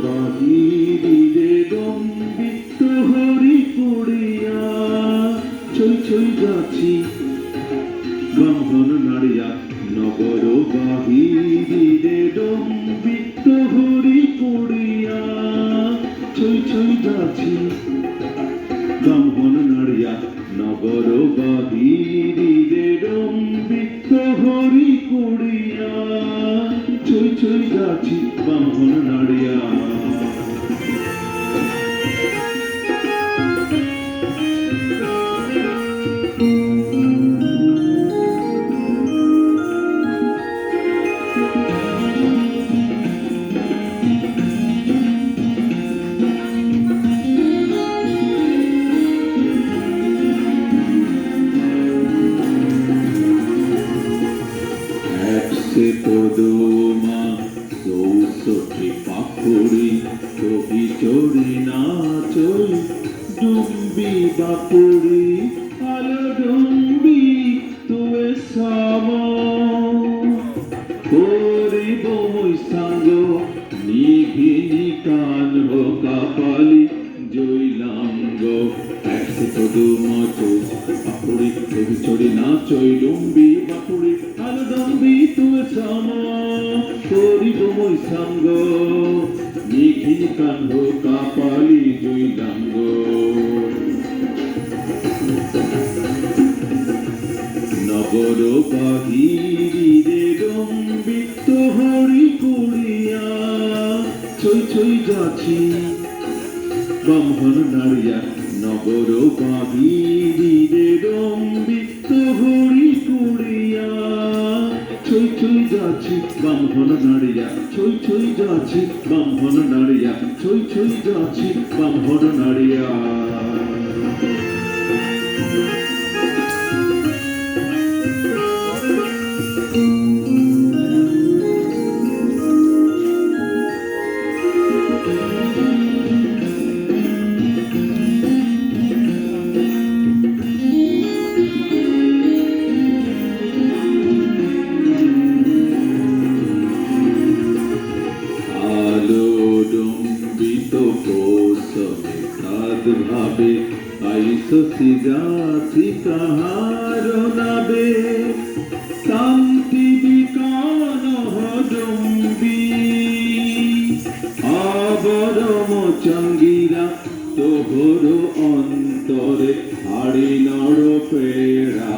বাহিরে গম্বিত হরি পড়িয়া ছই ছই যাচ্ছি ব্রাহ্মণ নাড়িয়া নগর বাহিরে গম্বিত হরি পড়িয়া ছই ছই যাচ্ছি ব্রাহ্মণ নাড়িয়া নগর বাহিরে গম্বিত হরি পড়িয়া ছই ছই যাচ্ছি ব্রাহ্মণ নাড়িয়া পদমা চৌষট্টি পাখুড়ি চবি চড়ি নাচই ডুম্বি বাপুড়ি আলো ডুম্বি তুয়ে সাম করিব মই সাঙ্গ নিঘিনি কান হো কাপালি জৈলাঙ্গ একশো পদমা চৌষট্টি পাখুড়ি চবি চড়ি নাচই ডুম্বি বাপুড়ি আলো ডুম্বি তুয়ে সাম করিব মই সাঙ্গ নিঘিনি কান হো কাপালি জৈলাঙ্গ নগর বাহিরে গম্বিত হরি পড়িয়া ছই ছই যাচ্ছি ব্রাহ্মণ নাড়িয়া নগর বাহিরে গম্বিত হরি পড়িয়া ছই ছই যাচ্ছি ব্রাহ্মণ নাড়িয়া ছই ছই যাচ্ছি ব্রাহ্মণ নাড়িয়া ছই ছই যাচ্ছি ব্রাহ্মণ নাড়িয়া ভাবে আইসি যাচ্ছি কাহার নাবে শান্তি বিকান হডম্বি আবরম চঙ্গিরা তোহর অন্তরে হাড়ি নড় পেড়া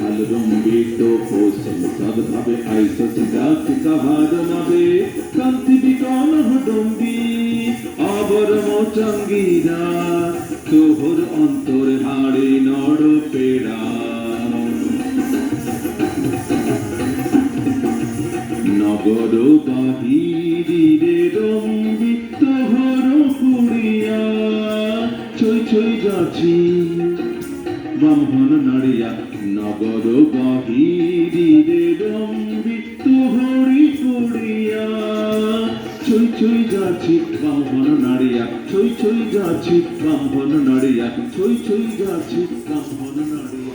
আলরম্বিত পোষণ সদ্ভাবে আইসি যাচ্ছি কাহার নাবে শান্তি বিকান হডম্বি আবরম চঙ্গিরা তোহর অন্তর হাড়ে নড় পেড়া নগর বাহিরে গম্বিত হর পুড়িয়া ছই ছই যাচ্ছি ব্রাহ্মণ নাড়িয়া নগর বাহিরে গম্বিত হরি পুড়িয়া ছই ছই যাচ্ছি ব্রাহ্মণ নাড়িয়া ছই ছই যাচ্ছি ব্রাহ্মণ নাড়িয়া ছই ছই যাচ্ছি ব্রাহ্মণ নাড়িয়া